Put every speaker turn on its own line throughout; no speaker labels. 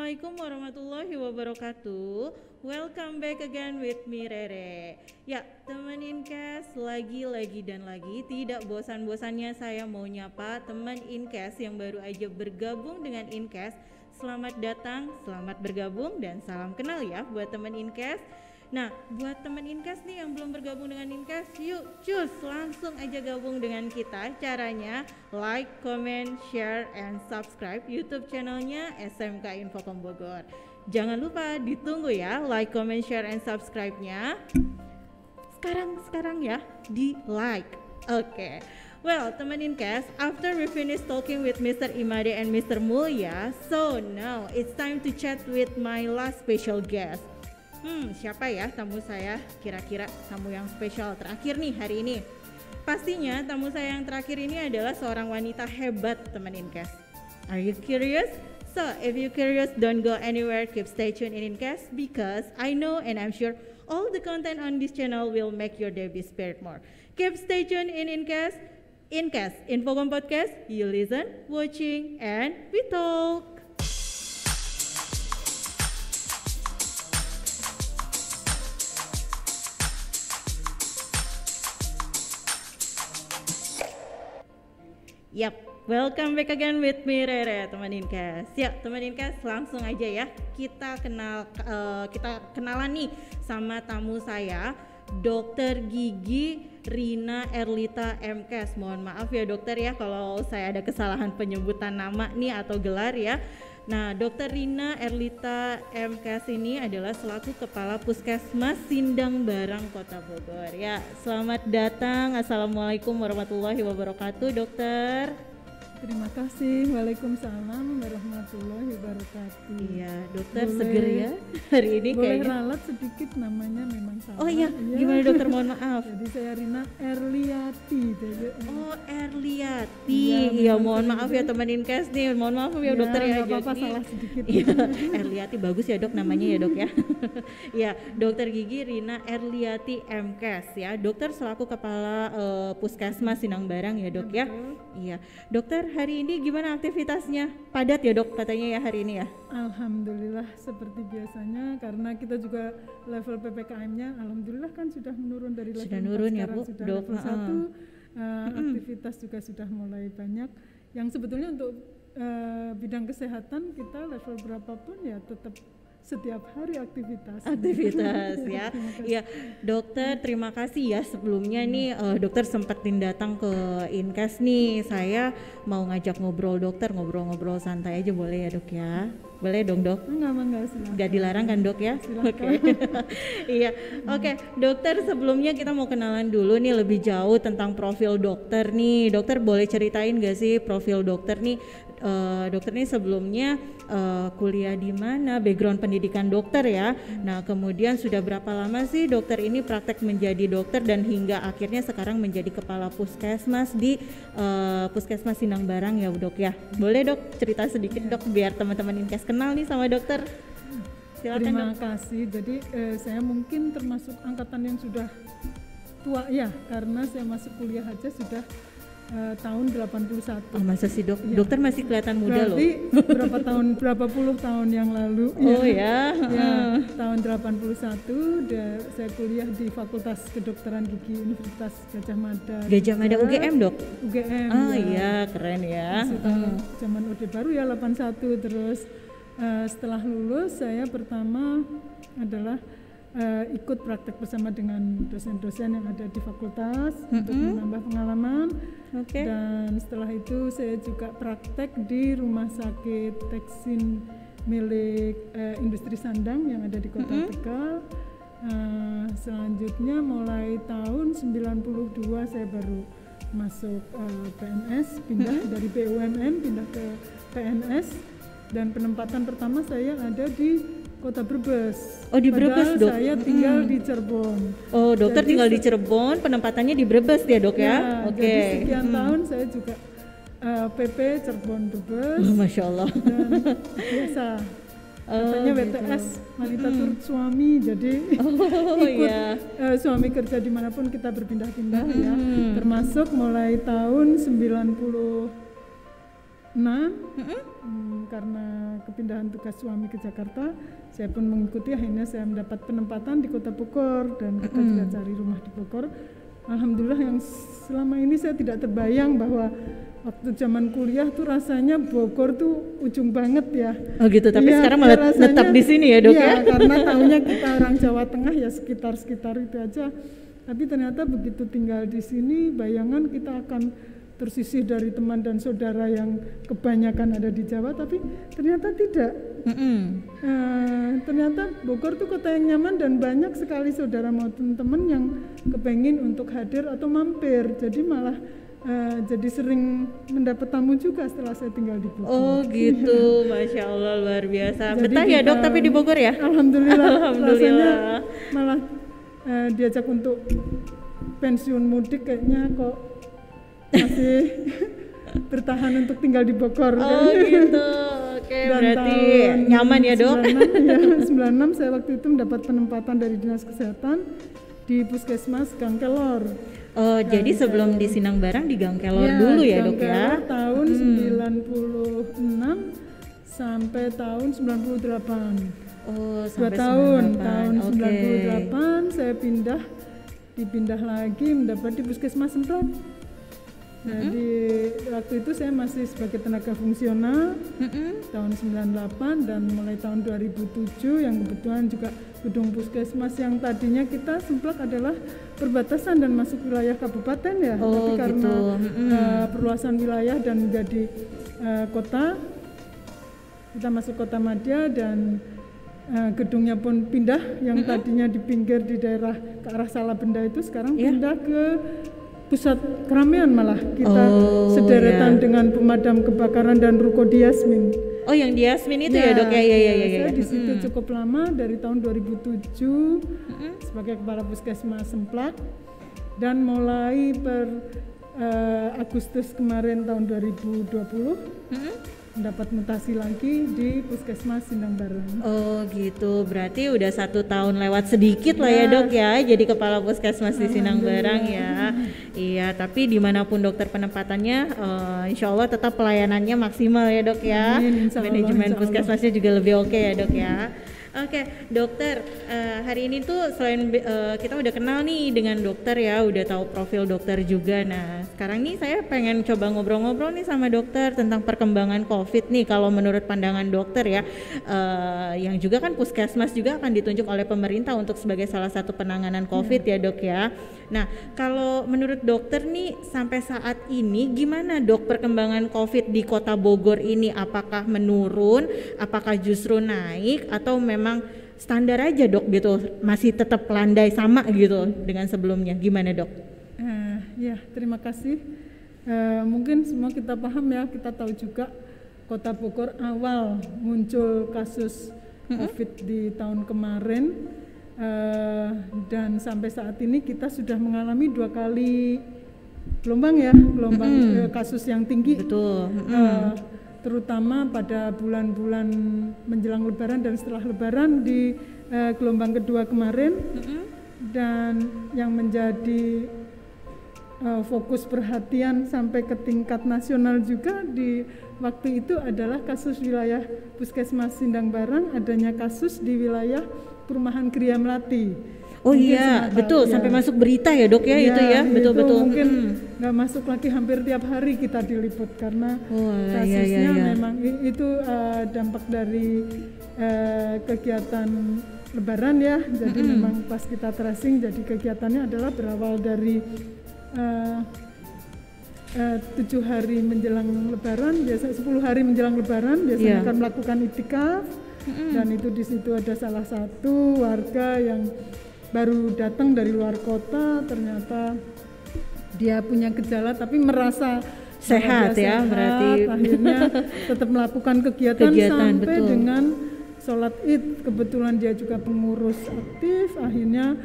Assalamualaikum warahmatullahi wabarakatuh. Welcome back again with me Rere. Ya, teman Incast, lagi tidak bosan-bosannya saya mau nyapa teman Incast yang baru aja bergabung dengan Incast. Selamat datang, selamat bergabung, dan salam kenal ya buat teman Incast. Nah, buat teman Incast nih yang belum bergabung dengan Incast, yuk cus langsung aja gabung dengan kita. Caranya like, comment, share, and subscribe YouTube channelnya SMK Infokom Bogor. Jangan lupa ditunggu ya like, comment, share, and subscribe-nya. Sekarang ya, di like. Oke. Well, teman Incast, after we finish talking with Mr. Imade and Mr. Mulya, so now it's time to chat with my last special guest. Siapa ya tamu saya? Kira-kira tamu yang spesial terakhir nih hari ini. Pastinya tamu saya yang terakhir ini adalah seorang wanita hebat, teman Incast. Are you curious? So, if you curious, don't go anywhere. Keep stay tuned in Incast because I know and I'm sure all the content on this channel will make your day be spared more. Keep stay tuned in Incast, Infokom Podcast. You listen, watching, and we talk. Yap, welcome back again with me Rere, teman Incast. Ya, teman Incast, langsung aja ya kita kenalan nih sama tamu saya, Dr. Gigi Rina Erlita MKes. Mohon maaf ya dokter ya kalau saya ada kesalahan penyebutan nama nih atau gelar ya. Nah, Dr. Rina Erlita MKes ini adalah selaku Kepala Puskesmas Sindang Barang Kota Bogor. Ya, selamat datang. Assalamualaikum warahmatullahi wabarakatuh, dokter.
Terima kasih. Waalaikumsalam warahmatullahi wabarakatuh.
Iya, dokter seger ya hari ini
boleh
kayaknya.
Ralat sedikit, namanya memang salah.
Oh iya,
ya.
Gimana dokter, mohon maaf.
Jadi saya Rina Erliati.
Oh, Erliati. Iya, mohon maaf ya teman Incast nih. Mohon maaf ya dokter ya.
Gak apa-apa, salah sedikit.
Iya, Erliati bagus ya dok namanya ya dok ya. Ya, Dokter Gigi Rina Erliati MKes ya. Dokter selaku Kepala Puskesmas Sindang Barang ya dok ya. Iya, dokter hari ini gimana aktivitasnya? Padat ya dok katanya ya hari ini ya?
Alhamdulillah seperti biasanya, karena kita juga level PPKM-nya alhamdulillah kan sudah menurun dari level
sudah
4
nurun ya Bu,
sudah
dok.
level 1. Aktivitas juga sudah mulai banyak. Yang sebetulnya untuk bidang kesehatan kita level berapapun ya tetap setiap hari aktivitas
ya. Iya, dokter terima kasih ya sebelumnya nih dokter sempetin datang ke Incast nih. Saya mau ngajak ngobrol santai aja boleh ya dok ya? Boleh dong dok?
Enggak,
Gak dilarang kan dok ya? Oke. Iya, oke. Dokter sebelumnya kita mau kenalan dulu nih lebih jauh tentang profil dokter nih. Dokter boleh ceritain gak sih profil dokter nih? Dokter nih sebelumnya kuliah di mana, background pendidikan dokter ya. Nah kemudian sudah berapa lama sih dokter ini praktek menjadi dokter dan hingga akhirnya sekarang menjadi kepala puskesmas di Puskesmas Sindang Barang ya dok ya. Boleh dok cerita sedikit dok biar teman-teman Incast kenal nih sama dokter. Silakan.
Terima kasih. Jadi saya mungkin termasuk angkatan yang sudah tua ya, karena saya masuk kuliah aja sudah tahun 81.
Oh masa sih dok? Ya. Dokter masih kelihatan muda loh.
Berapa puluh tahun yang lalu.
Oh ya.
Tahun 81 saya kuliah di Fakultas Kedokteran Gigi Universitas Gajah Mada.
Gajah Mada UGM dok?
UGM.
Oh iya keren ya.
Zaman Orde Baru ya 81. Terus setelah lulus saya pertama adalah ikut praktek bersama dengan dosen-dosen yang ada di fakultas untuk menambah pengalaman. Dan setelah itu saya juga praktek di rumah sakit Teksin milik Industri Sandang yang ada di Kota Tegal. Selanjutnya mulai tahun 92 saya baru masuk PNS, pindah dari BUMN pindah ke PNS, dan penempatan pertama saya ada di Kota Brebes.
Oh di Brebes dok?
Saya tinggal di Cirebon.
Oh dokter jadi, tinggal di Cirebon, penempatannya di Brebes ya dok ya?
Oke. Jadi sekian tahun saya juga PP Cirebon Brebes.
Masya Allah.
Dan biasa. Katanya WTS wanita turut suami, jadi ikut suami kerja dimanapun kita berpindah-pindah ya. Termasuk mulai tahun 95 karena kepindahan tugas suami ke Jakarta, saya pun mengikuti. Akhirnya saya mendapat penempatan di Kota Bogor dan kita juga cari rumah di Bogor. Alhamdulillah, yang selama ini saya tidak terbayang bahwa waktu zaman kuliah tuh rasanya Bogor tuh ujung banget ya.
Oh gitu, tapi
ya,
sekarang malah
rasanya,
tetap di sini ya dok ya?
Karena tahunya kita orang Jawa Tengah ya sekitar itu aja. Tapi ternyata begitu tinggal di sini, bayangan kita akan tersisih dari teman dan saudara yang kebanyakan ada di Jawa, tapi ternyata tidak. Ternyata Bogor tuh kota yang nyaman dan banyak sekali saudara maupun teman yang kepengin untuk hadir atau mampir. Jadi malah jadi sering mendapat tamu juga setelah saya tinggal di Bogor.
Oh gitu, Masya Allah, luar biasa. Betah ya dok tapi di Bogor ya?
Alhamdulillah. Rasanya malah diajak untuk pensiun mudik kayaknya kok masih bertahan untuk tinggal di Bogor.
Oh gitu, oke, berarti nyaman ya dok?
96 saya waktu itu mendapat penempatan dari Dinas Kesehatan di Puskesmas Gangkelor.
Oh, jadi sebelum di Sinang Barang di Gangkelor dulu ya dok ya?
Tahun 96 sampai tahun 98.
Oh,
2 tahun. Tahun 98 saya dipindah lagi mendapat di Puskesmas Semprot. Jadi waktu itu saya masih sebagai tenaga fungsional tahun 98, dan mulai tahun 2007 yang kebetulan juga gedung Puskesmas yang tadinya kita Semplak adalah perbatasan dan masuk wilayah kabupaten ya, tapi karena perluasan wilayah dan menjadi kota, kita masuk kota madya dan gedungnya pun pindah, yang tadinya di pinggir di daerah ke arah Salabenda itu sekarang pindah ke pusat keramaian, malah kita sederetan dengan pemadam kebakaran dan ruko Diasmin.
Oh, yang Diasmin itu ya dok ya?
Saya di situ cukup lama, dari tahun 2007 sebagai kepala Puskesmas Semplak, dan mulai per Agustus kemarin tahun 2020 mendapat mutasi lagi di Puskesmas Sindang Barang.
Oh gitu, berarti udah 1 tahun lewat sedikit lah ya dok ya, jadi kepala Puskesmas di Sindang Barang ya. Iya, tapi dimanapun dokter penempatannya, insya Allah tetap pelayanannya maksimal ya dok ya. Manajemen Puskesmasnya juga lebih oke ya dok ya. Oke, dokter, hari ini tuh selain kita udah kenal nih dengan dokter ya, udah tahu profil dokter juga. Nah, sekarang nih saya pengen coba ngobrol-ngobrol nih sama dokter tentang perkembangan COVID nih. Kalau menurut pandangan dokter ya, yang juga kan Puskesmas juga akan ditunjuk oleh pemerintah untuk sebagai salah satu penanganan COVID ya dok ya. Nah, kalau menurut dokter nih sampai saat ini gimana dok perkembangan COVID di Kota Bogor ini? Apakah menurun, apakah justru naik, atau memang standar aja dok gitu, masih tetap landai sama gitu dengan sebelumnya, gimana dok?
Ya, terima kasih. Mungkin semua kita paham ya, kita tahu juga Kota Bogor awal muncul kasus COVID di tahun kemarin, dan sampai saat ini kita sudah mengalami 2 kali gelombang kasus yang tinggi.
Betul.
Terutama pada bulan-bulan menjelang Lebaran dan setelah Lebaran di gelombang kedua kemarin, dan yang menjadi fokus perhatian sampai ke tingkat nasional juga di waktu itu adalah kasus wilayah Puskesmas Sindang Barang, adanya kasus di wilayah Perumahan Gria Melati.
Oh iya, betul, sampai masuk berita ya dok ya, itu ya, betul-betul.
Mungkin nggak masuk lagi, hampir tiap hari kita diliput karena kasusnya memang itu dampak dari kegiatan Lebaran ya. Jadi memang pas kita tracing, jadi kegiatannya adalah berawal dari 7 hari menjelang Lebaran, biasa 10 hari menjelang Lebaran biasanya akan melakukan itikaf, dan itu di situ ada salah satu warga yang baru datang dari luar kota, ternyata dia punya gejala tapi merasa
sehat ya, berarti
akhirnya tetap melakukan kegiatan sampai dengan sholat Id. Kebetulan dia juga pengurus aktif, akhirnya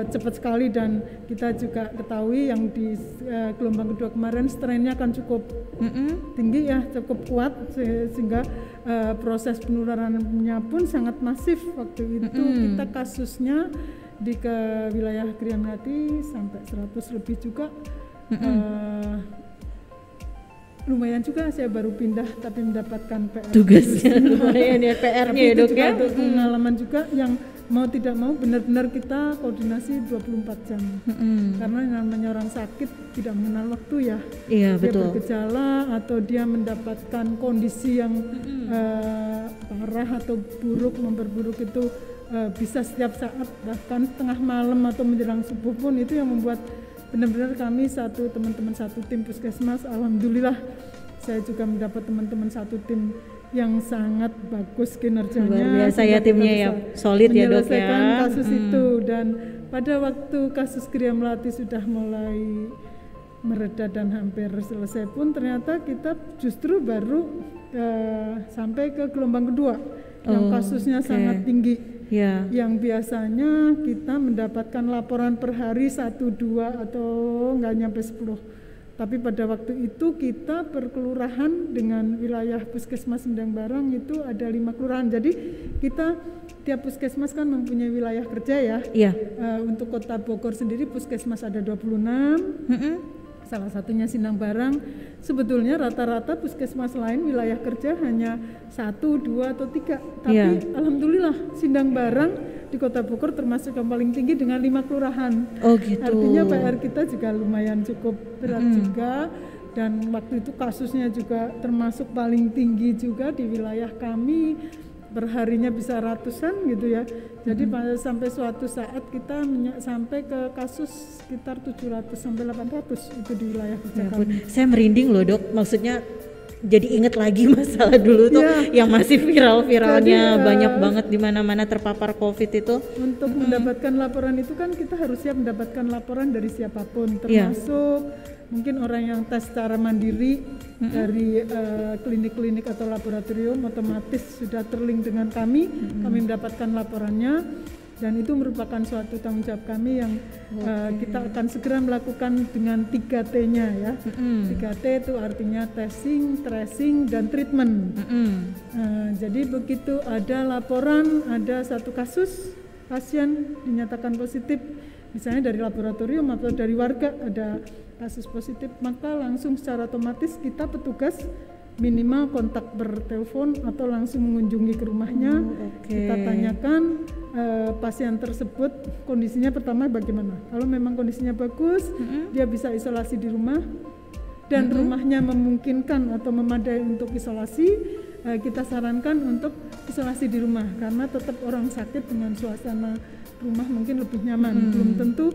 cepat sekali, dan kita juga ketahui yang di gelombang kedua kemarin strainnya akan cukup tinggi ya, cukup kuat, sehingga proses penularannya pun sangat masif. Waktu itu kita kasusnya di ke wilayah Gria Melati sampai 100 lebih juga. lumayan juga, saya baru pindah tapi mendapatkan PR.
Tugasnya lumayan ya, PR-nya ya dok ya.
Itu pengalaman juga yang mau tidak mau benar-benar kita koordinasi 24 jam. Karena yang namanya orang sakit tidak mengenal waktu ya.
Iya
dia
betul.
bergejala atau dia mendapatkan kondisi yang parah atau buruk, memperburuk itu bisa setiap saat, bahkan tengah malam atau menjelang subuh pun. Itu yang membuat benar-benar kami teman-teman satu tim puskesmas, alhamdulillah saya juga mendapat teman-teman satu tim yang sangat bagus kinerjanya.
Luar biasa ya timnya ya, solid ya dok ya.
Menyelesaikan kasus itu, dan pada waktu kasus Gria Melati sudah mulai mereda dan hampir selesai pun, ternyata kita justru baru sampai ke gelombang kedua yang kasusnya sangat tinggi.
Ya.
Yang biasanya kita mendapatkan laporan per hari 1, 2 atau nggak nyampe 10. Tapi pada waktu itu kita per kelurahan dengan wilayah puskesmas Sindang Barang itu ada 5 kelurahan. Jadi kita tiap puskesmas kan mempunyai wilayah kerja ya.
Iya.
Untuk kota Bogor sendiri puskesmas ada 26. Salah satunya Sindang Barang. Sebetulnya rata-rata puskesmas lain wilayah kerja hanya 1, 2 atau 3. Tapi alhamdulillah Sindang Barang di Kota Bogor termasuk yang paling tinggi dengan 5 kelurahan.
Oh gitu.
Artinya PR kita juga lumayan cukup berat juga, dan waktu itu kasusnya juga termasuk paling tinggi juga di wilayah kami. Perharinya bisa ratusan gitu ya. Jadi sampai suatu saat kita sampai ke kasus sekitar 700 sampai 800 itu di wilayah kerja kami.
Saya merinding loh dok, maksudnya jadi inget lagi masalah dulu tuh yang masih viral-viralnya, banyak banget di mana-mana terpapar COVID itu.
Untuk mendapatkan laporan itu kan kita harus siap mendapatkan laporan dari siapapun, termasuk mungkin orang yang tes secara mandiri dari klinik-klinik atau laboratorium, otomatis sudah terlink dengan kami, kami mendapatkan laporannya, dan itu merupakan suatu tanggung jawab kami yang kita akan segera melakukan dengan 3T-nya ya. 3T itu artinya testing, tracing, dan treatment. Jadi begitu ada laporan, ada satu kasus pasien dinyatakan positif, misalnya dari laboratorium atau dari warga ada kasus positif, maka langsung secara otomatis kita petugas minimal kontak bertelepon atau langsung mengunjungi ke rumahnya. Kita tanyakan pasien tersebut kondisinya pertama bagaimana. Kalau memang kondisinya bagus, dia bisa isolasi di rumah, dan rumahnya memungkinkan atau memadai untuk isolasi, kita sarankan untuk isolasi di rumah, karena tetap orang sakit dengan suasana rumah mungkin lebih nyaman. Belum tentu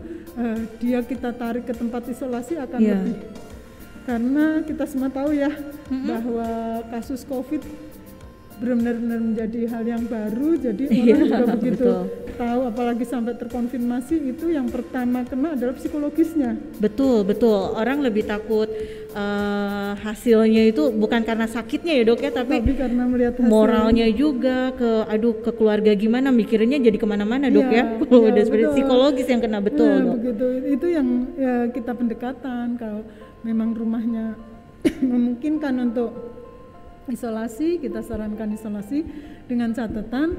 dia kita tarik ke tempat isolasi akan lebih, karena kita semua tahu ya bahwa kasus COVID benar-benar menjadi hal yang baru. Jadi orang juga begitu tahu, apalagi sampai terkonfirmasi, itu yang pertama kena adalah psikologisnya.
Betul, orang lebih takut hasilnya itu bukan karena sakitnya ya dok ya, tapi
karena melihat hasil.
Moralnya juga ke keluarga gimana, mikirnya jadi kemana-mana dok ya. Udah seperti psikologis yang kena, betul dok.
Begitu, itu yang kita pendekatan. Kalau memang rumahnya memungkinkan untuk isolasi, kita sarankan isolasi dengan catatan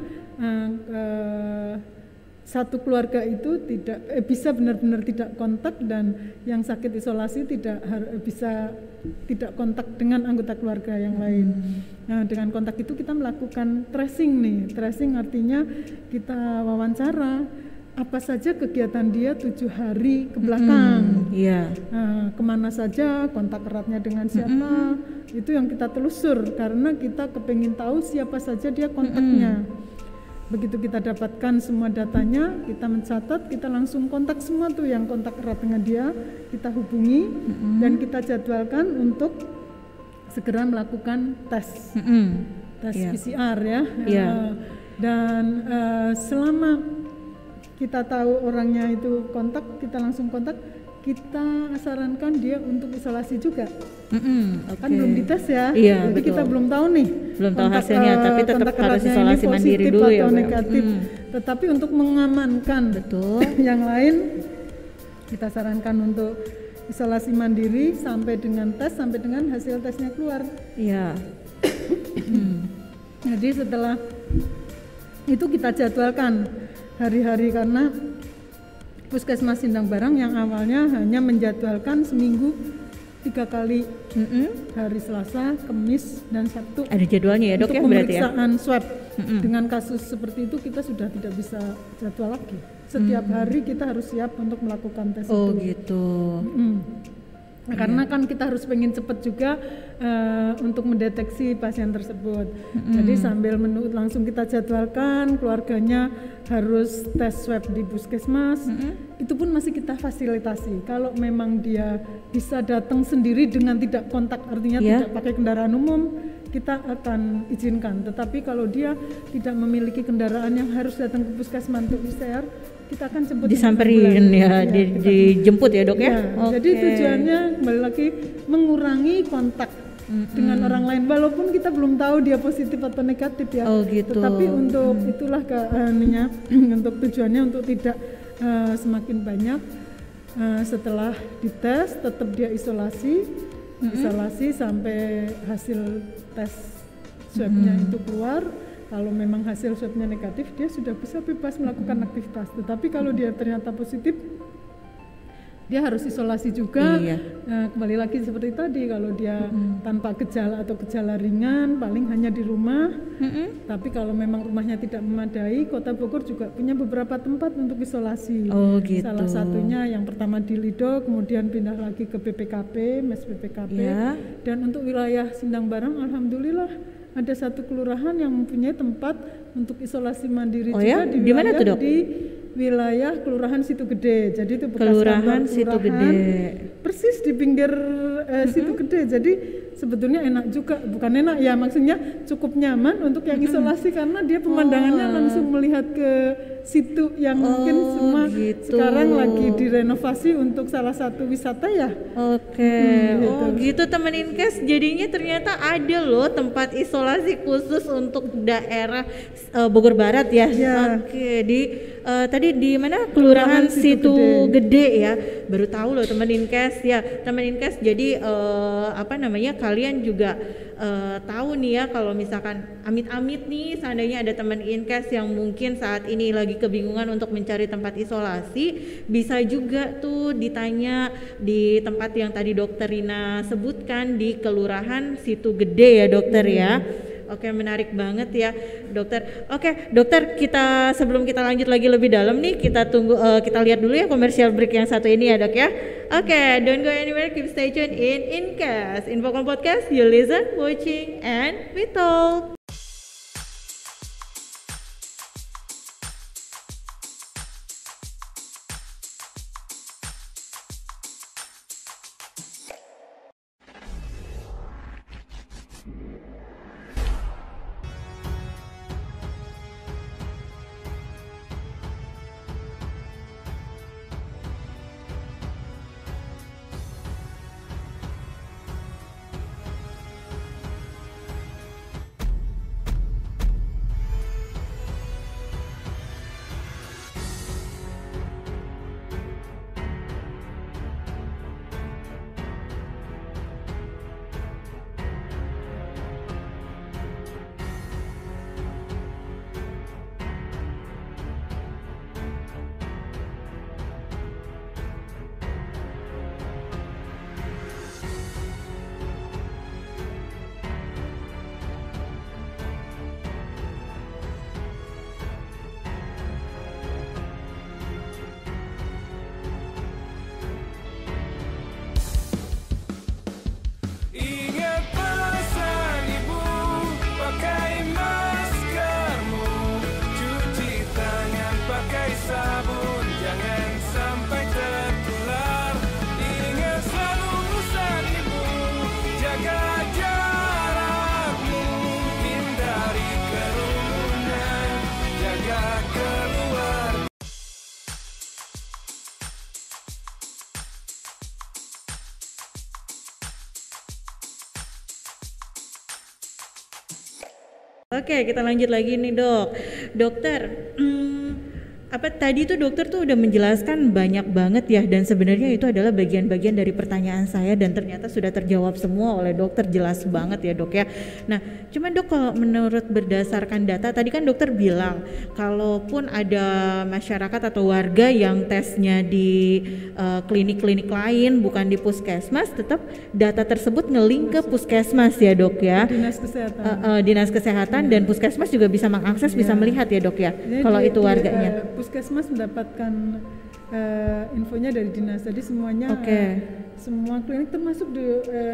satu keluarga itu tidak bisa benar-benar tidak kontak, dan yang sakit isolasi tidak kontak dengan anggota keluarga yang lain. Nah, dengan kontak itu kita melakukan tracing nih. Tracing artinya kita wawancara apa saja kegiatan dia 7 hari ke belakang. Kemana saja, kontak eratnya dengan siapa, itu yang kita telusur, karena kita kepengin tahu siapa saja dia kontaknya. Begitu kita dapatkan semua datanya, kita mencatat, kita langsung kontak semua tuh yang kontak erat dengan dia, kita hubungi dan kita jadwalkan untuk segera melakukan tes PCR ya. Dan selama kita tahu orangnya itu kontak, kita langsung kontak, kita sarankan dia untuk isolasi juga. Kan belum dites ya, jadi kita belum tahu nih,
belum tahu hasilnya, tapi tetap harus isolasi mandiri dulu ya,
atau negatif. Tetapi untuk mengamankan yang lain, kita sarankan untuk isolasi mandiri sampai dengan hasil tesnya keluar. Jadi setelah itu kita jadwalkan hari-hari, karena Puskesmas Sindang Barang yang awalnya hanya menjadwalkan seminggu 3 kali, hari Selasa, Kamis, dan Sabtu.
Ada jadwalnya ya dok
untuk
ya berarti ya?
pemeriksaan swab. Dengan kasus seperti itu kita sudah tidak bisa jadwal lagi. Setiap hari kita harus siap untuk melakukan tes
Oh
itu.
gitu.
Karena kan kita harus pengen cepat juga untuk mendeteksi pasien tersebut. Jadi sambil langsung kita jadwalkan, keluarganya harus tes swab di puskesmas. Itu pun masih kita fasilitasi. Kalau memang dia bisa datang sendiri dengan tidak kontak, artinya tidak pakai kendaraan umum, kita akan izinkan. Tetapi kalau dia tidak memiliki kendaraan yang harus datang ke puskesmas untuk PCR, kita akan jemput.
Disamperin ya, dijemput ya dok ya?
Jadi tujuannya kembali lagi mengurangi kontak dengan orang lain, walaupun kita belum tahu dia positif atau negatif ya.
Oh gitu.
Tetapi untuk itulah untuk tujuannya untuk tidak semakin banyak setelah dites tetap dia isolasi sampai hasil tes swabnya itu keluar. Kalau memang hasil swabnya negatif, dia sudah bisa bebas melakukan aktivitas. Tetapi kalau dia ternyata positif, dia harus isolasi juga. Kembali lagi seperti tadi, kalau dia tanpa gejala atau gejala ringan, paling hanya di rumah. Tapi kalau memang rumahnya tidak memadai, Kota Bogor juga punya beberapa tempat untuk isolasi.
Oh gitu.
Salah satunya yang pertama di Lido, kemudian pindah lagi ke BPKP, Mes BPKP. Dan untuk wilayah Sindang Barang, alhamdulillah ada satu kelurahan yang mempunyai tempat untuk isolasi mandiri juga di wilayah tuh, di wilayah Kelurahan Situ Gede. Jadi itu bekas
Kelurahan Situ Gede.
Persis di pinggir Situ Gede. Jadi sebetulnya enak juga, bukan enak ya, maksudnya cukup nyaman untuk yang isolasi karena dia pemandangannya langsung melihat ke situ yang mungkin semua sekarang lagi direnovasi untuk salah satu wisata ya.
Gitu teman Inkes, jadinya ternyata ada loh tempat isolasi khusus untuk daerah Bogor Barat ya. Di tadi di mana Kelurahan Situ Gede ya. Baru tahu loh teman Inkes ya. Teman Inkes, jadi kalian juga tahu nih ya, kalau misalkan amit-amit nih seandainya ada teman Inkes yang mungkin saat ini lagi kebingungan untuk mencari tempat isolasi, bisa juga tuh ditanya di tempat yang tadi Dokter Rina sebutkan di Kelurahan Situ Gede ya dokter ya. Oke, menarik banget ya dokter. Oke dokter, kita sebelum kita lanjut lagi lebih dalam nih, kita tunggu kita lihat dulu ya commercial break yang satu ini ya dok ya. Oke, don't go anywhere, keep stay tuned in Incast Infocom Podcast. You listen, watching, and we talk. Oke, kita lanjut lagi nih dok. Dokter, apa tadi tuh dokter tuh udah menjelaskan banyak banget ya, dan sebenarnya itu adalah bagian-bagian dari pertanyaan saya dan ternyata sudah terjawab semua oleh dokter, jelas banget ya dok ya. Nah cuman dok, kalau menurut berdasarkan data tadi kan dokter bilang kalaupun ada masyarakat atau warga yang tesnya di klinik-klinik lain bukan di puskesmas, tetap data tersebut ngelink ke puskesmas ya dok ya,
Dinas Kesehatan.
Dinas Kesehatan dan puskesmas juga bisa mengakses, bisa melihat ya dok ya.
Jadi
kalau itu warganya
puskesmas mendapatkan infonya dari dinas, jadi semuanya semua klinik termasuk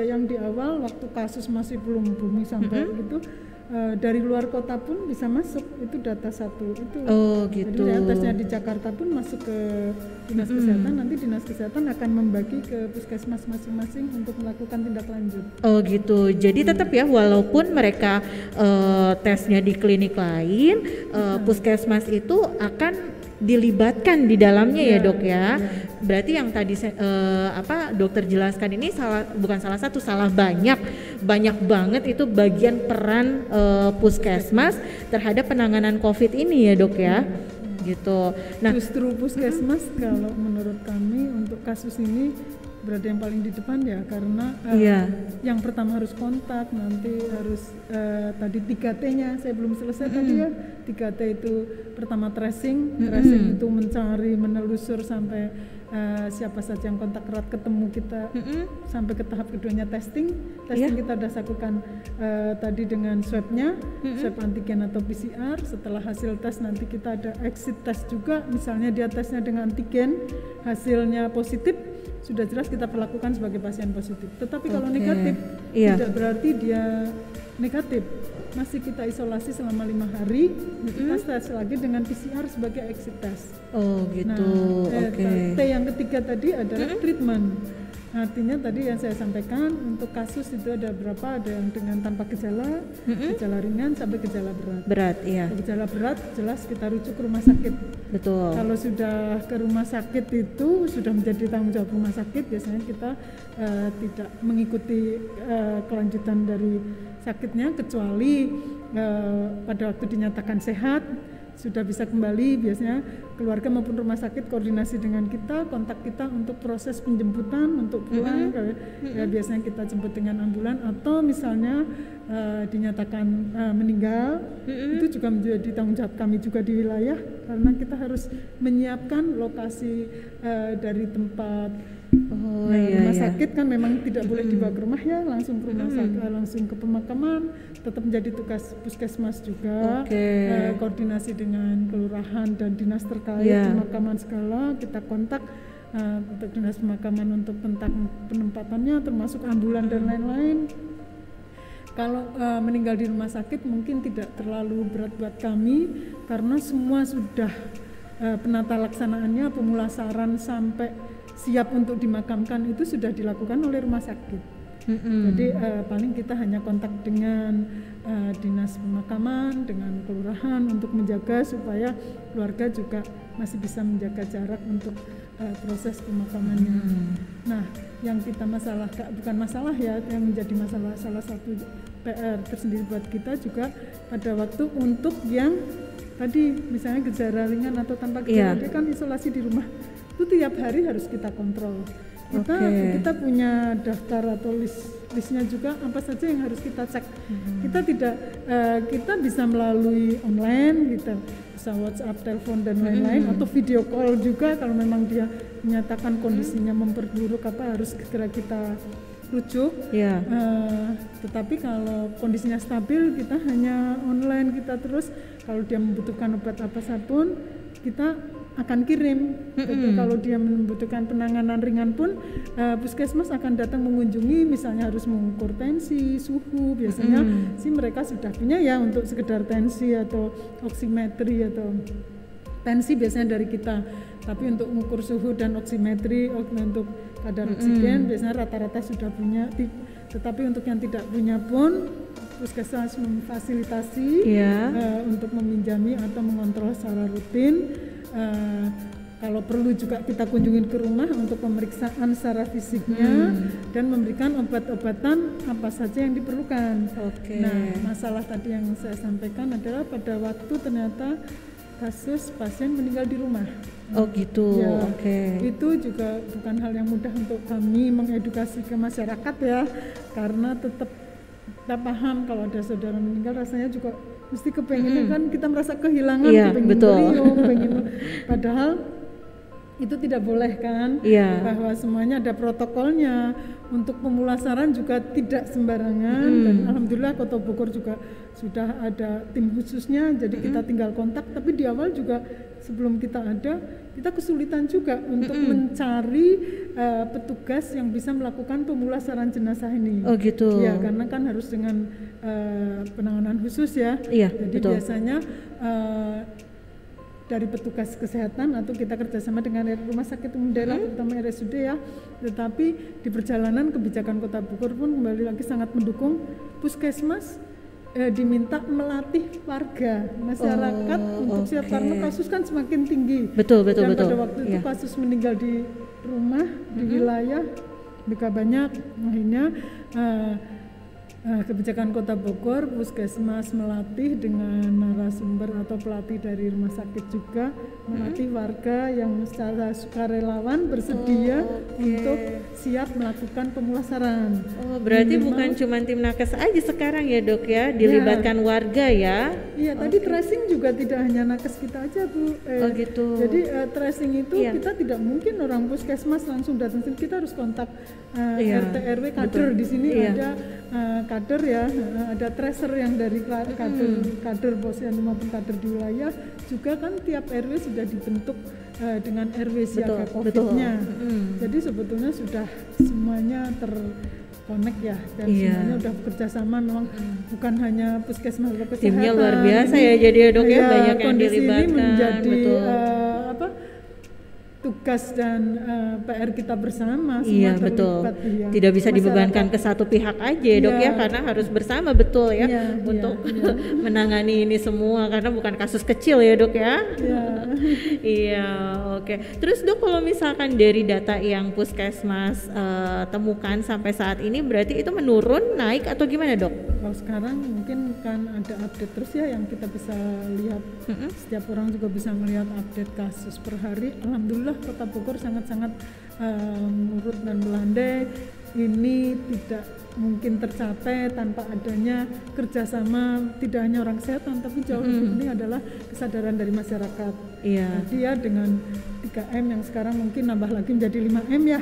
yang di awal waktu kasus masih belum booming sampai gitu, dari luar kota pun bisa masuk, itu data satu itu.
Gitu.
Jadi tesnya di Jakarta pun masuk ke dinas kesehatan, nanti dinas kesehatan akan membagi ke puskesmas masing-masing untuk melakukan tindak lanjut.
Gitu. Jadi tetap ya, walaupun mereka tesnya di klinik lain, puskesmas itu akan dilibatkan di dalamnya ya dok ya. Berarti yang tadi dokter jelaskan ini bukan salah satu, salah banyak banget itu bagian peran puskesmas terhadap penanganan COVID ini ya dok ya. Gitu. Nah
justru puskesmas kalau menurut kami untuk kasus ini berada yang paling di depan ya, karena yang pertama harus kontak, nanti harus tadi 3T-nya saya belum selesai tadi ya. 3T itu pertama tracing itu mencari, menelusur sampai siapa saja yang kontak erat ketemu kita, sampai ke tahap keduanya testing kita udah lakukan tadi dengan swabnya, swab antigen atau PCR. Setelah hasil tes nanti kita ada exit test juga, misalnya dia tesnya dengan antigen hasilnya positif, sudah jelas kita perlakukan sebagai pasien positif. Tetapi kalau negatif tidak berarti dia negatif, masih kita isolasi selama 5 hari, kita tes lagi dengan PCR sebagai exit test.
Gitu.
T yang ketiga tadi adalah treatment. Artinya tadi yang saya sampaikan untuk kasus itu ada berapa, ada yang dengan tanpa gejala, gejala ringan sampai gejala berat. Gejala berat jelas kita rujuk ke rumah sakit.
Betul.
Kalau sudah ke rumah sakit itu sudah menjadi tanggung jawab rumah sakit, biasanya kita tidak mengikuti kelanjutan dari sakitnya kecuali pada waktu dinyatakan sehat sudah bisa kembali, biasanya keluarga maupun rumah sakit koordinasi dengan kita, kontak kita untuk proses penjemputan untuk pulang. Biasanya kita jemput dengan ambulan, atau misalnya dinyatakan meninggal, itu juga menjadi tanggung jawab kami juga di wilayah, karena kita harus menyiapkan lokasi dari tempat rumah sakit kan memang tidak boleh dibawa ke rumah ya, langsung ke rumah sakit, langsung ke pemakaman, tetap menjadi tugas puskesmas juga. Koordinasi dengan kelurahan dan dinas terkait pemakaman segala, kita kontak untuk dinas pemakaman untuk tentang penempatannya, termasuk ambulan dan lain-lain. Kalau meninggal di rumah sakit mungkin tidak terlalu berat buat kami, karena semua sudah penata laksanaannya, pemulasaran sampai siap untuk dimakamkan itu sudah dilakukan oleh rumah sakit. Jadi paling kita hanya kontak dengan dinas pemakaman, dengan kelurahan untuk menjaga supaya keluarga juga masih bisa menjaga jarak untuk proses pemakamannya. Nah, yang kita bukan masalah ya, yang menjadi masalah, salah satu PR tersendiri buat kita juga pada waktu untuk yang tadi misalnya gejala ringan atau tanpa gejala, dia kan isolasi di rumah, itu tiap hari harus kita kontrol. Kita punya daftar atau listnya juga apa saja yang harus kita cek. Kita tidak kita bisa melalui online, kita bisa WhatsApp, telepon dan lain-lain, atau video call juga kalau memang dia menyatakan kondisinya memperburuk, harus segera kita rujuk. Tetapi kalau kondisinya stabil, kita hanya online, kita terus kalau dia membutuhkan obat apa pun kita akan kirim. Kalau dia membutuhkan penanganan ringan pun puskesmas akan datang mengunjungi, misalnya harus mengukur tensi, suhu, biasanya sih mereka sudah punya ya untuk sekedar tensi atau oximetri atau tensi biasanya dari kita. Tapi untuk mengukur suhu dan oximetri untuk kadar oksigen biasanya rata-rata sudah punya. Tetapi untuk yang tidak punya pun puskesmas memfasilitasi untuk meminjami atau mengontrol secara rutin. Kalau perlu juga kita kunjungin ke rumah untuk pemeriksaan secara fisiknya dan memberikan obat-obatan apa saja yang diperlukan. Nah, masalah tadi yang saya sampaikan adalah pada waktu ternyata kasus pasien meninggal di rumah.
Oh gitu,
Ya,
oke.
itu juga bukan hal yang mudah untuk kami mengedukasi ke masyarakat ya, karena tetap kita paham kalau ada saudara meninggal rasanya juga mesti kepengen kan kita merasa kehilangan,
Iya,
kepengen
betul.
beriung, padahal itu tidak boleh kan,
Iya.
bahwa semuanya ada protokolnya. Untuk pemulasaran juga tidak sembarangan dan alhamdulillah Kota Bogor juga sudah ada tim khususnya, jadi kita tinggal kontak. Tapi di awal juga sebelum kita ada, kita kesulitan juga untuk mencari petugas yang bisa melakukan pemulasaran jenazah ini.
Oh gitu.
Ya, karena kan harus dengan penanganan khusus ya.
Iya,
Jadi
betul.
biasanya dari petugas kesehatan atau kita kerjasama dengan rumah sakit umum daerah terutama RSUD ya, tetapi di perjalanan kebijakan Kota Bogor pun kembali lagi sangat mendukung puskesmas diminta melatih warga masyarakat untuk siap karena kasus kan semakin tinggi.
Betul.
Dan pada waktu itu kasus meninggal di rumah di wilayah mereka banyak, akhirnya kebijakan Kota Bogor, puskesmas melatih dengan narasumber atau pelatih dari rumah sakit juga melatih warga yang secara sukarelawan bersedia untuk siap melakukan pemulasaran.
Oh, berarti bukan cuma tim nakes aja sekarang ya dok ya, dilibatkan warga ya?
Iya, tadi tracing juga tidak hanya nakes kita aja Bu.
Oh gitu.
Jadi tracing itu kita tidak mungkin orang puskesmas langsung datang sini, kita harus kontak RT RW kader. Di sini ada kader ya, ada tracer yang dari kader posyandu maupun kader di wilayah, juga kan tiap RW sudah dibentuk dengan RW siaga COVID-nya. Jadi sebetulnya sudah semuanya terkonek ya, dan semuanya udah bekerja sama, memang bukan hanya puskesmas atau kesehatan.
Timnya luar biasa ya, jadi ya dok ya, banyak yang
kondisi
dilibatkan.
ini menjadi
Betul.
tugas dan PR kita bersama,
Iya
semua
betul,
terlibat, ya.
tidak bisa
Masyarakat.
dibebankan ke satu pihak aja ya dok ya, karena harus bersama betul ya untuk menangani ini semua, karena bukan kasus kecil ya dok ya. Iya, oke. Terus dok, kalau misalkan dari data yang puskesmas temukan sampai saat ini, berarti itu menurun, naik atau gimana dok?
Kalau sekarang mungkin kan ada update terus ya yang kita bisa lihat, setiap orang juga bisa melihat update kasus per hari. Alhamdulillah Kota Bogor sangat-sangat menurut dan melandai. Ini tidak mungkin tercapai tanpa adanya kerjasama tidak hanya orang kesehatan, tapi jauh lebih penting adalah kesadaran dari masyarakat. Jadi ya dengan 3M yang sekarang mungkin nambah lagi menjadi 5M ya.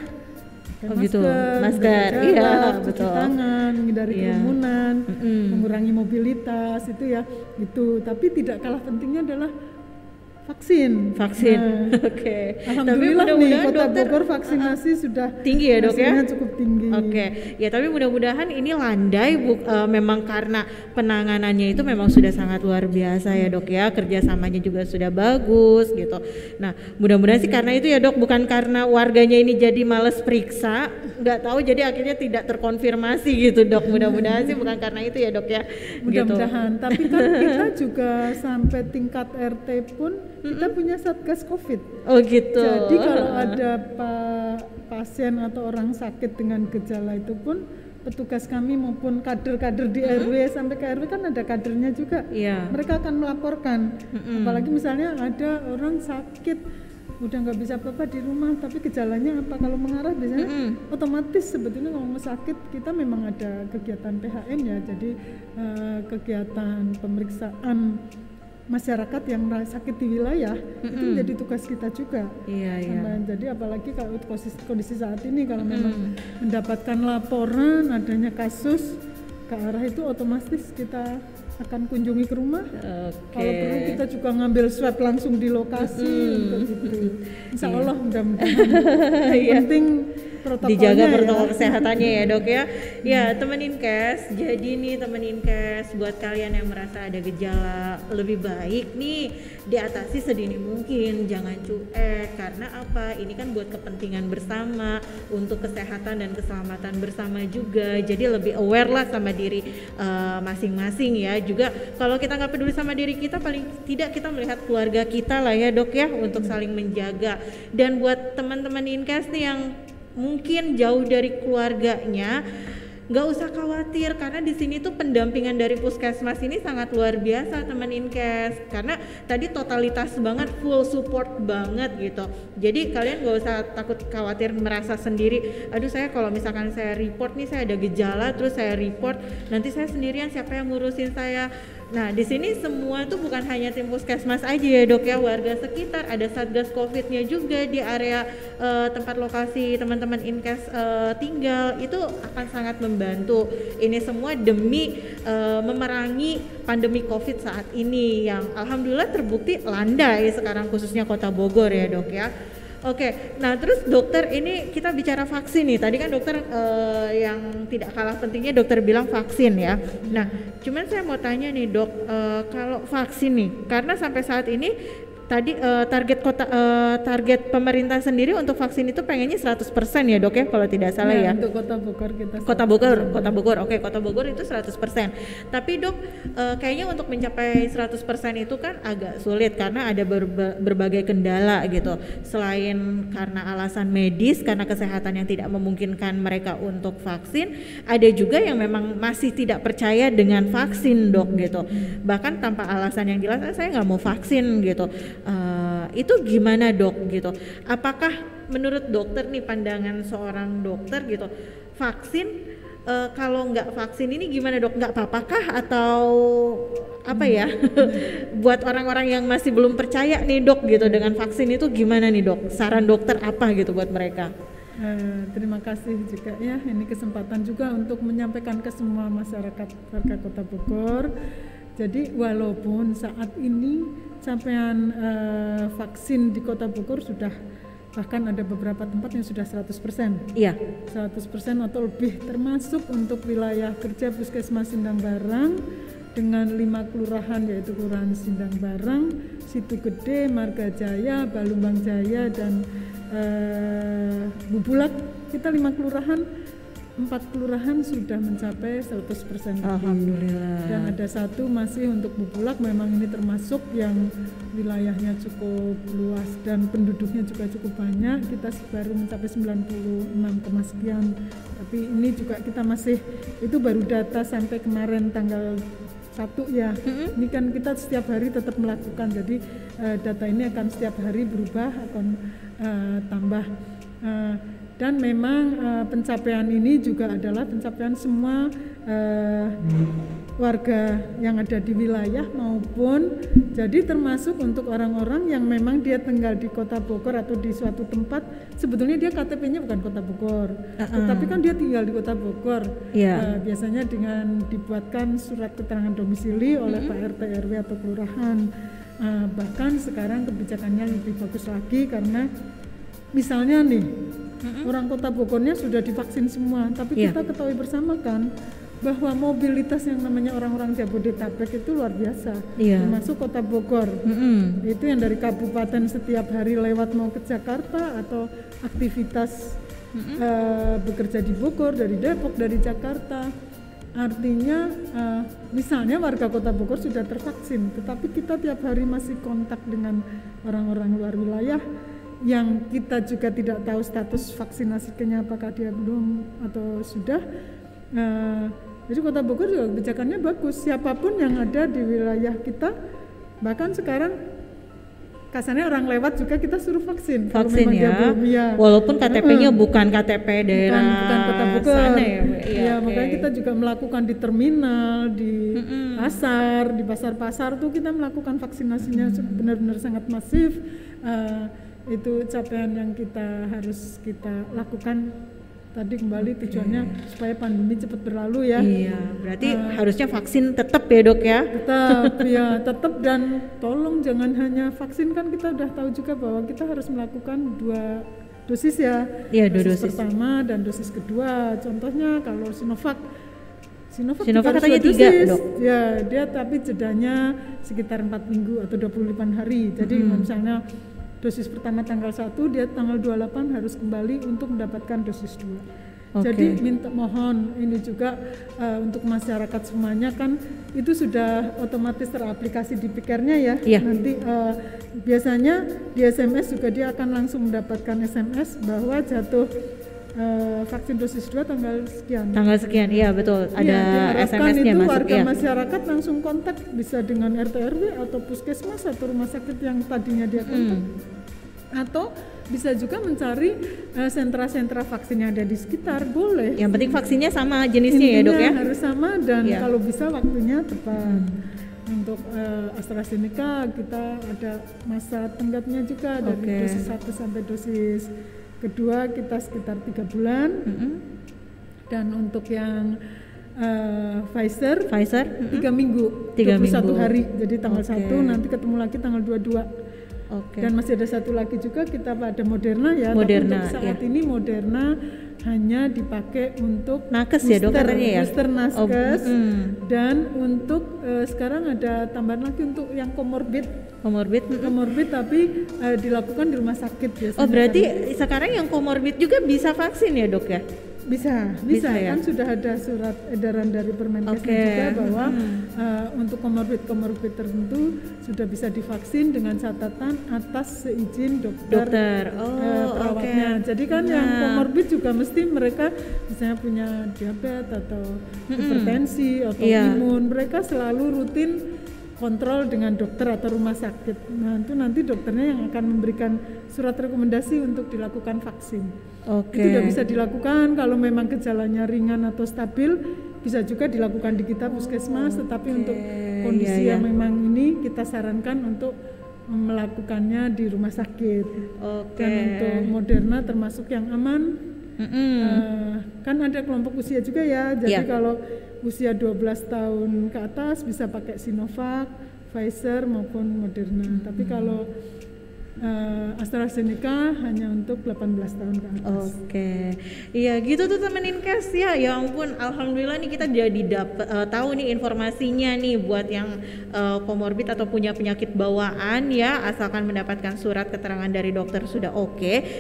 Masker, iya
cuci
betul.
tangan, menghindari kerumunan, mengurangi mobilitas itu ya, itu. Tapi tidak kalah pentingnya adalah vaksin.
Oke.
Alhamdulillah nih Kota Bogor vaksinasi sudah
tinggi ya dok ya,
cukup tinggi.
Ya tapi mudah-mudahan ini landai, memang karena penanganannya itu memang sudah sangat luar biasa ya dok ya, kerjasamanya juga sudah bagus gitu. Nah mudah-mudahan sih karena itu ya dok, bukan karena warganya ini jadi males periksa, nggak tahu jadi akhirnya tidak terkonfirmasi gitu dok. Mudah-mudahan sih bukan karena itu ya dok ya.
Mudah-mudahan. Tapi kan kita juga sampai tingkat RT pun kita punya satgas COVID.
Oh gitu.
Jadi kalau ada pasien atau orang sakit dengan gejala itu pun petugas kami maupun kader-kader di RW sampai ke RW kan ada kadernya juga. Mereka akan melaporkan. Apalagi misalnya ada orang sakit udah nggak bisa apa-apa di rumah, tapi gejalanya apa, kalau mengarah biasanya otomatis sebetulnya ngomong sakit kita memang ada kegiatan PHM ya, jadi kegiatan pemeriksaan masyarakat yang sakit di wilayah itu menjadi tugas kita juga. Jadi apalagi kalau kondisi saat ini, kalau memang mendapatkan laporan adanya kasus ke arah itu, otomatis kita akan kunjungi ke rumah. Kalau perlu kita juga ngambil swab langsung di lokasi untuk itu. Insya Allah mudah-mudahan. Penting
dijaga protokol kesehatannya ya dok ya. Ya temenin Kes, jadi nih temenin Kes, buat kalian yang merasa ada gejala, lebih baik nih diatasi sedini mungkin, jangan cuek. Karena apa? Ini kan buat kepentingan bersama, untuk kesehatan dan keselamatan bersama juga. Jadi lebih aware lah sama diri masing-masing ya. Juga kalau kita nggak peduli sama diri kita, paling tidak kita melihat keluarga kita lah ya dok ya, untuk saling menjaga. Dan buat teman-teman Inkes nih yang mungkin jauh dari keluarganya, nggak usah khawatir karena di sini tuh pendampingan dari puskesmas ini sangat luar biasa teman Inkes, karena tadi totalitas banget, full support banget gitu. Jadi kalian nggak usah takut khawatir merasa sendiri, aduh saya kalau misalkan saya report nih, saya ada gejala terus saya report, nanti saya sendirian, siapa yang ngurusin saya. Nah, di sini semua tuh bukan hanya tim puskesmas aja ya dok ya, warga sekitar, ada satgas COVID-nya juga di area tempat lokasi teman-teman Inkes tinggal, itu akan sangat membantu. Ini semua demi memerangi pandemi COVID saat ini yang alhamdulillah terbukti landai sekarang, khususnya Kota Bogor ya dok ya. Oke, nah terus dokter, ini kita bicara vaksin nih. Tadi kan dokter yang tidak kalah pentingnya dokter bilang vaksin ya. Nah, cuman saya mau tanya nih dok, kalau vaksin nih, karena sampai saat ini tadi target pemerintah sendiri untuk vaksin itu pengennya 100% ya dok ya, kalau tidak salah ya.
Untuk Kota Bogor kita.
Kota Bogor, oke, Kota Bogor itu 100%. Tapi dok, kayaknya untuk mencapai 100% itu kan agak sulit karena ada berbagai kendala gitu. Selain karena alasan medis, karena kesehatan yang tidak memungkinkan mereka untuk vaksin, ada juga yang memang masih tidak percaya dengan vaksin dok gitu. Bahkan tanpa alasan yang jelas, saya nggak mau vaksin gitu. Itu gimana dok gitu? Apakah menurut dokter nih, pandangan seorang dokter gitu, vaksin kalau nggak vaksin ini gimana dok? Nggak apa-apakah atau apa ya? Buat orang-orang yang masih belum percaya nih dok gitu dengan vaksin itu gimana nih dok? Saran dokter apa gitu buat mereka?
Terima kasih juga ya, ini kesempatan juga untuk menyampaikan ke semua masyarakat warga Kota Bogor. Jadi walaupun saat ini capaian vaksin di Kota Bogor sudah, bahkan ada beberapa tempat yang sudah 100%.
Iya.
100% atau lebih, termasuk untuk wilayah kerja Puskesmas Sindang Barang dengan 5 kelurahan, yaitu Kelurahan Sindang Barang, Situ Gede, Marga Jaya, Balumbang Jaya, dan Bubulak. Kita 5 kelurahan, 4 kelurahan sudah mencapai 100%.
Alhamdulillah.
Dan ada 1 masih untuk Bubulak, memang ini termasuk yang wilayahnya cukup luas dan penduduknya juga cukup banyak. Kita baru mencapai 96, sekian. Tapi ini juga kita masih, itu baru data sampai kemarin tanggal 1 ya. Ini kan kita setiap hari tetap melakukan, jadi data ini akan setiap hari berubah, akan tambah. Dan memang pencapaian ini juga adalah pencapaian semua warga yang ada di wilayah, maupun jadi termasuk untuk orang-orang yang memang dia tinggal di Kota Bogor atau di suatu tempat, sebetulnya dia KTP-nya bukan Kota Bogor, tetapi kan dia tinggal di Kota Bogor. Biasanya dengan dibuatkan surat keterangan domisili oleh Pak RT RW atau kelurahan. Bahkan sekarang kebijakannya lebih bagus lagi, karena misalnya nih orang Kota Bogornya sudah divaksin semua, tapi kita ketahui bersama kan bahwa mobilitas yang namanya orang-orang Jabodetabek itu luar biasa, termasuk Kota Bogor. Itu yang dari kabupaten setiap hari lewat mau ke Jakarta atau aktivitas bekerja di Bogor, dari Depok, dari Jakarta. Artinya misalnya warga Kota Bogor sudah tervaksin, tetapi kita tiap hari masih kontak dengan orang-orang luar wilayah yang kita juga tidak tahu status vaksinasinya, apakah dia belum atau sudah. Jadi Kota Bogor juga kebijakannya bagus, siapapun yang ada di wilayah kita, bahkan sekarang kasarnya orang lewat juga kita suruh vaksin
ya, walaupun KTP-nya bukan KTP daerah
bukan Kota Bogor
sana ya.
Makanya kita juga melakukan di terminal, di pasar, di pasar-pasar tuh kita melakukan vaksinasinya benar-benar sangat masif. Itu capaian yang harus kita lakukan. Tadi kembali tujuannya supaya pandemi cepat berlalu ya.
Iya, berarti harusnya vaksin tetap ya dok ya?
Tetap, dan tolong jangan hanya vaksin, kan kita udah tahu juga bahwa kita harus melakukan 2 dosis ya. Iya, 2 dosis pertama dan dosis kedua. Contohnya kalau Sinovac
katanya 3 dok.
Ya, dia tapi jedanya sekitar 4 minggu atau 28 hari. Jadi misalnya dosis pertama tanggal 1, dia tanggal 28 harus kembali untuk mendapatkan dosis 2. Jadi mohon ini juga untuk masyarakat semuanya, kan itu sudah otomatis teraplikasi di pikernya ya. Nanti biasanya di SMS juga dia akan langsung mendapatkan SMS bahwa jatuh vaksin dosis 2 tanggal sekian.
Tanggal sekian, iya betul. Ada
diharapkan
SMS-nya
itu
masuk
warga
ya.
masyarakat langsung kontak, bisa dengan RT RW atau puskesmas atau rumah sakit yang tadinya dia kontak, atau bisa juga mencari sentra-sentra vaksin yang ada di sekitar, boleh.
Yang penting vaksinnya sama jenisnya ya dok ya.
Harus sama dan kalau bisa waktunya tepat. Untuk AstraZeneca kita ada masa tanggapnya juga dari dosis 1 sampai dosis kedua kita sekitar 3 bulan. Dan untuk yang Pfizer 3 minggu, 21 hari, jadi tanggal 1 nanti ketemu lagi tanggal 22. Dan masih ada satu lagi juga kita pada Moderna ya, tapi untuk saat ini Moderna hanya dipakai untuk
nakes ya dok katanya ya,
booster nakes. Dan untuk sekarang ada tambahan lagi untuk yang komorbid tapi dilakukan di rumah sakit biasanya.
Oh berarti sekarang yang komorbid juga bisa vaksin ya dok ya?
Bisa ya? Kan sudah ada surat edaran dari Permenkes juga bahwa untuk komorbid tertentu sudah bisa divaksin dengan catatan atas seizin dokter perawatnya. Jadi kan yang komorbid juga mesti mereka misalnya punya diabetes atau hipertensi atau imun, mereka selalu rutin kontrol dengan dokter atau rumah sakit. Nah itu nanti dokternya yang akan memberikan surat rekomendasi untuk dilakukan vaksin. Itu sudah bisa dilakukan kalau memang gejalanya ringan atau stabil, bisa juga dilakukan di kita puskesmas, tetapi untuk kondisi yang memang ini kita sarankan untuk melakukannya di rumah sakit. Dan untuk Moderna termasuk yang aman, kan ada kelompok usia juga ya, jadi kalau usia 12 tahun ke atas bisa pakai Sinovac, Pfizer maupun Moderna. Tapi kalau AstraZeneca hanya untuk 18 tahun ke atas.
Iya gitu tuh teman Inkes ya. Ya ampun, alhamdulillah nih kita jadi tahu nih informasinya nih buat yang komorbid atau punya penyakit bawaan ya, asalkan mendapatkan surat keterangan dari dokter sudah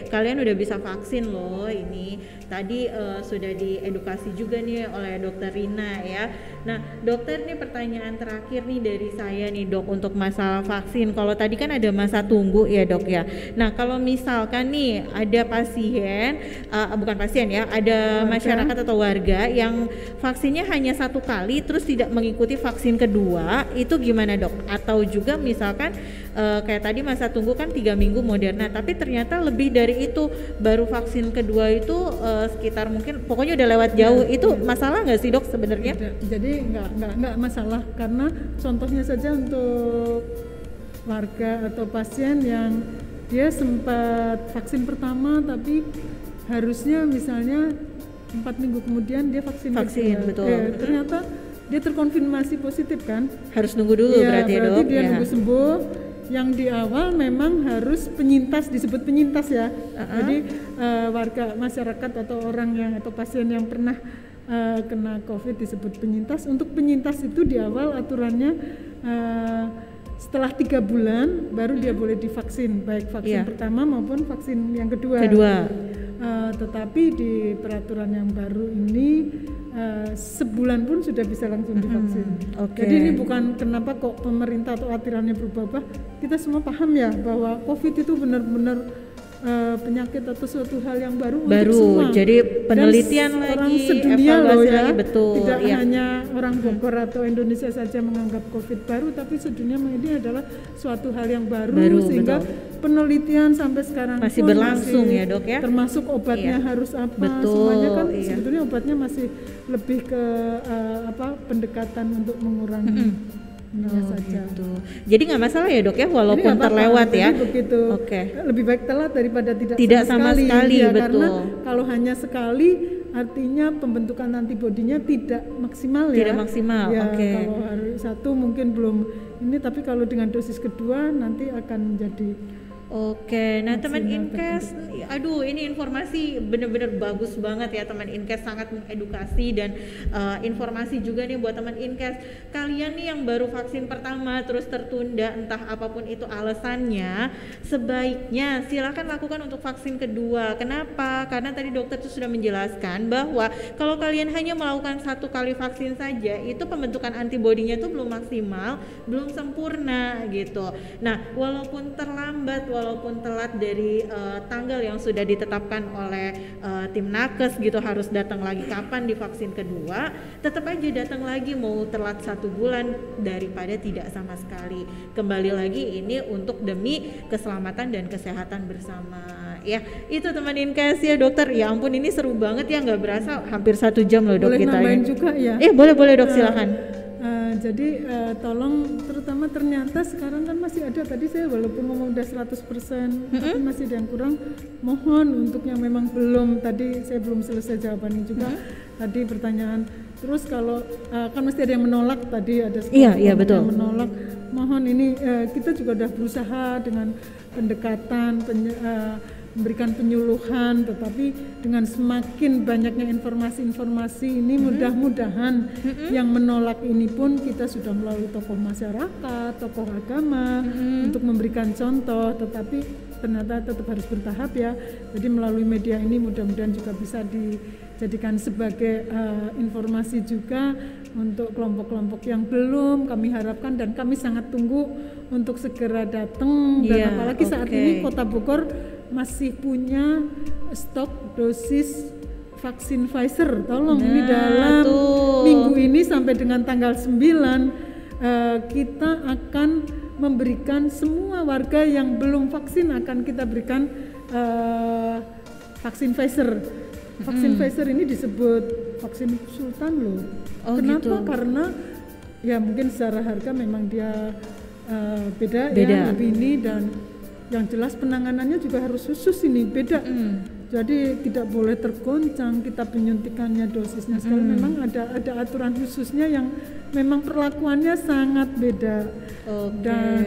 kalian udah bisa vaksin loh. Ini tadi sudah diedukasi juga nih oleh dokter Rina ya. Nah dokter, nih pertanyaan terakhir nih dari saya nih dok untuk masalah vaksin. Kalau tadi kan ada masa tunggu ya dok ya. Nah kalau misalkan nih ada pasien, bukan pasien ya, ada masyarakat atau warga yang vaksinnya hanya 1 kali terus tidak mengikuti vaksin kedua, itu gimana dok? Atau juga misalkan kayak tadi masa tunggu kan 3 minggu Moderna, tapi ternyata lebih dari itu baru vaksin kedua itu sekitar mungkin pokoknya udah lewat jauh, itu masalah nggak sih dok sebenarnya?
Jadi nggak masalah, karena contohnya saja untuk warga atau pasien yang dia sempat vaksin pertama tapi harusnya misalnya 4 minggu kemudian dia vaksin
betul.
Ternyata dia terkonfirmasi positif kan,
harus nunggu dulu berarti ya dok.
Dia nunggu sembuh. Yang di awal memang harus penyintas, disebut penyintas ya. Jadi warga masyarakat atau orang yang atau pasien yang pernah kena COVID disebut penyintas. Untuk penyintas itu di awal aturannya setelah 3 bulan baru dia boleh divaksin, baik vaksin pertama maupun vaksin yang kedua. Tetapi di peraturan yang baru ini sebulan pun sudah bisa langsung divaksin. Jadi ini bukan kenapa kok pemerintah atau aturannya berubah-ubah. Kita semua paham ya bahwa COVID itu benar-benar penyakit atau suatu hal yang baru untuk semua.
Jadi penelitian
dan
lagi,
orang sedunia loh ya,
betul.
Tidak hanya orang Bogor atau Indonesia saja menganggap COVID baru, tapi sedunia ini adalah suatu hal yang baru sehingga penelitian sampai sekarang
masih berlangsung ya dok ya.
Termasuk obatnya harus apa, semuanya kan sebetulnya obatnya masih lebih ke pendekatan untuk mengurangi.
Gitu. Jadi nggak masalah ya dok ya, walaupun terlewat ya.
Begitu. Lebih baik telat daripada tidak sama sekali ya, betul. Karena kalau hanya sekali artinya pembentukan antibodinya tidak maksimal ya.
Tidak maksimal.
Kalau hari 1 mungkin belum ini, tapi kalau dengan dosis kedua nanti akan menjadi
nah teman Inkes, aduh ini informasi benar-benar bagus banget ya teman Inkes, sangat mengedukasi dan informasi juga nih buat teman Inkes. Kalian nih yang baru vaksin pertama terus tertunda entah apapun itu alasannya, sebaiknya silakan lakukan untuk vaksin kedua. Kenapa? Karena tadi dokter tuh sudah menjelaskan bahwa kalau kalian hanya melakukan 1 kali vaksin saja itu pembentukan antibodinya tuh belum maksimal, belum sempurna gitu. Nah walaupun terlambat, walaupun telat dari tanggal yang sudah ditetapkan oleh tim nakes gitu, harus datang lagi kapan di vaksin kedua, tetap aja datang lagi, mau telat 1 bulan daripada tidak sama sekali. Kembali lagi ini untuk demi keselamatan dan kesehatan bersama ya. Itu teman Inkes ya dokter. Ya ampun, ini seru banget ya, nggak berasa hampir 1 jam loh dok.
Boleh
kita
nambahin
ya.
juga ya?
Boleh dok, silakan.
Jadi tolong, terutama ternyata sekarang kan masih ada, tadi saya walaupun ngomong udah 100%, tapi masih ada yang kurang. Mohon untuk yang memang belum, tadi saya belum selesai jawabannya juga, tadi pertanyaan. Terus kalau kan mesti ada yang menolak, tadi ada
Iya betul.
yang menolak. Mohon ini kita juga udah berusaha dengan pendekatan, memberikan penyuluhan, tetapi dengan semakin banyaknya informasi-informasi ini mudah-mudahan yang menolak ini pun kita sudah melalui tokoh masyarakat, tokoh agama untuk memberikan contoh, tetapi ternyata tetap harus bertahap ya. Jadi melalui media ini mudah-mudahan juga bisa dijadikan sebagai informasi juga untuk kelompok-kelompok yang belum. Kami harapkan dan kami sangat tunggu untuk segera datang, dan apalagi saat ini Kota Bogor masih punya stok dosis vaksin Pfizer. Tolong ini dalam minggu ini sampai dengan tanggal 9 kita akan memberikan semua warga yang belum vaksin, akan kita berikan vaksin Pfizer. Vaksin Pfizer ini disebut vaksin Sultan loh. Kenapa? Gitu. Karena ya mungkin secara harga memang dia beda ya, lebih ini, dan yang jelas penanganannya juga harus khusus ini, beda. Jadi tidak boleh tergoncang kita penyuntikannya, dosisnya sekali. Memang ada aturan khususnya yang memang perlakuannya sangat beda. Dan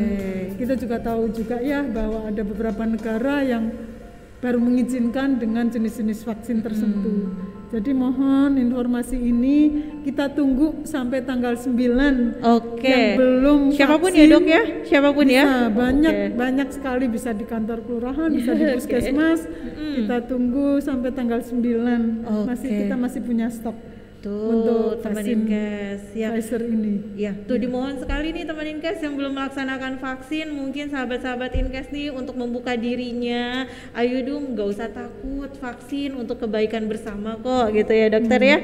kita juga tahu juga ya bahwa ada beberapa negara yang baru mengizinkan dengan jenis-jenis vaksin tertentu. Jadi mohon informasi ini kita tunggu sampai tanggal 9. Yang belum
siapapun
vaksin,
ya dok ya, siapapun
bisa,
ya.
Banyak sekali, bisa di kantor kelurahan, bisa di puskesmas. Kita tunggu sampai tanggal 9. Kita masih punya stok. Untuk
teman
vaksin
Inkes ya.
Pfizer ini.
Ya, dimohon sekali nih teman Inkes yang belum melaksanakan vaksin, mungkin sahabat-sahabat Inkes nih untuk membuka dirinya. Ayo dong, nggak usah takut vaksin, untuk kebaikan bersama kok gitu ya dokter ya.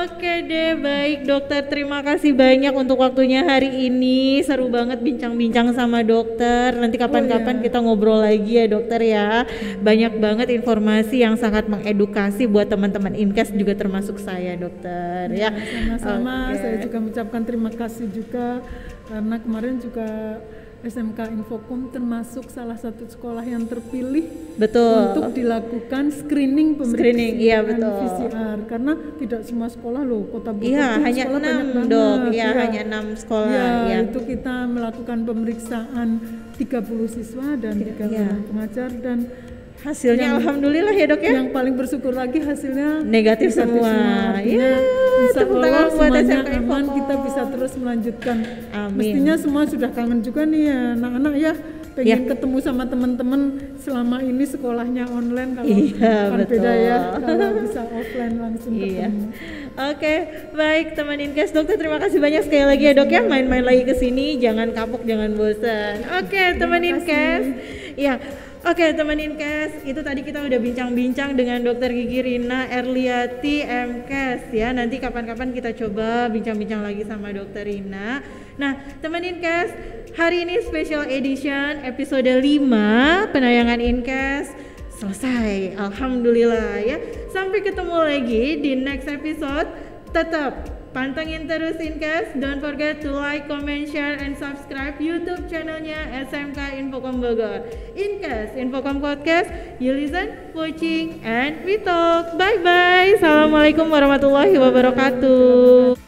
Oke deh, baik dokter, terima kasih banyak untuk waktunya hari ini. Seru banget bincang-bincang sama dokter. Nanti kapan-kapan kita ngobrol lagi ya dokter ya. Banyak banget informasi yang sangat mengedukasi buat teman-teman Inkes juga termasuk saya dokter. Ya,
sama-sama. Saya juga mengucapkan terima kasih juga karena kemarin juga SMK Infokom termasuk salah satu sekolah yang terpilih untuk dilakukan screening pemeriksaan PCR, karena tidak semua sekolah loh, Kota Bogor
hanya 6 dok, hanya 6 sekolah.
Itu kita melakukan pemeriksaan 30 siswa dan 3 pengajar, dan
hasilnya alhamdulillah ya dok ya.
Yang paling bersyukur lagi hasilnya
negatif semua.
Ya, tepuk tangan buat SMK Infocom. Kita bisa terus melanjutkan.
Amin.
Mestinya semua sudah kangen juga nih ya anak-anak ya, pengen ketemu sama teman-teman. Selama ini sekolahnya online, kalau kan beda ya kalau bisa offline langsung ketemu.
Oke, baik teman Inkes, dokter terima kasih banyak sekali lagi ya dok ya, main-main lagi ke sini, jangan kapok, jangan bosan. Oke, teman Inkes. Ya. Oke teman Inkes, itu tadi kita udah bincang-bincang dengan Dr. Gigi Rina Erliati MKes ya. Nanti kapan-kapan kita coba bincang-bincang lagi sama Dr. Rina. Nah teman Inkes, hari ini special edition episode 5 penayangan Inkes selesai, alhamdulillah ya. Sampai ketemu lagi di next episode. Tetap pantengin terus Inkes. Don't forget to like, comment, share, and subscribe YouTube channelnya SMK Infokom Bogor. Inkes Infokom Podcast. You listen, watching, and we talk. Bye bye. Assalamualaikum warahmatullahi wabarakatuh.